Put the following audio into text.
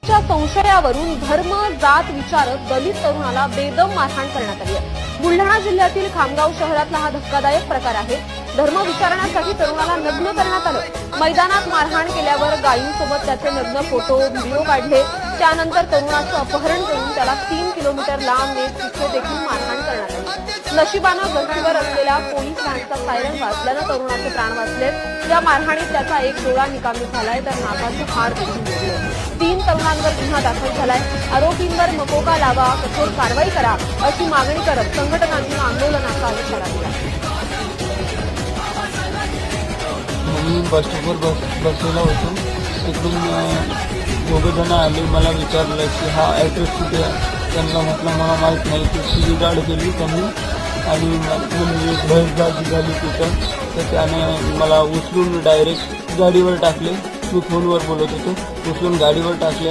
च्या संशयावरून धर्म जात विचारत दलित तरुणाला बेदम मारहाण करण्यात आली आहे। बुलढाणा जिल्ह्यातील खामगाव शहरातला हा धक्कादायक प्रकार आहे। धर्म विचारण्यासाठी तरुणाला नग्न करण्यात आलं। मैदानात मारहाण केल्यावर गायींसोबत त्याचे नग्न फोटो व्हिडिओ काढले। त्यानंतर तरुणाचं अपहरण करून त्याला 3 किलोमीटर लांब नेत तिथे देखील मारहाण करण्यात आली। नशिबानं गस्तीवर असलेल्या पोलीस व्हॅनचा सायरन वाजल्यानं तरुणाचे प्राण वाचले। या मारहाणीत त्याचा एक डोळा निकामी झालाय तर नाकाचं हाड देखील मोडलंय। 3 तरुणांवर गुन्हा दाखल झालाय। आरोपींवर मकोका लावा, कठोर कारवाई करा अशी मागणी करत संघटनांनी आंदोलनाचा इशारा दिला। मी बस स्टॉपवर बसलेला होतो। तिकडून दोघे जण आले, मला विचारलं की हा ॲड्रेस कुठे आहे। त्यांना म्हटलं मला माहीत नाही। ती गाडी केली त्यांनी आणि म्हणजे बहेसबाजी झाली तिथं। तर त्याने मला उचलून डायरेक्ट गाडीवर टाकले। मी फोनवर बोलत होतो, उचलून गाडीवर टाकले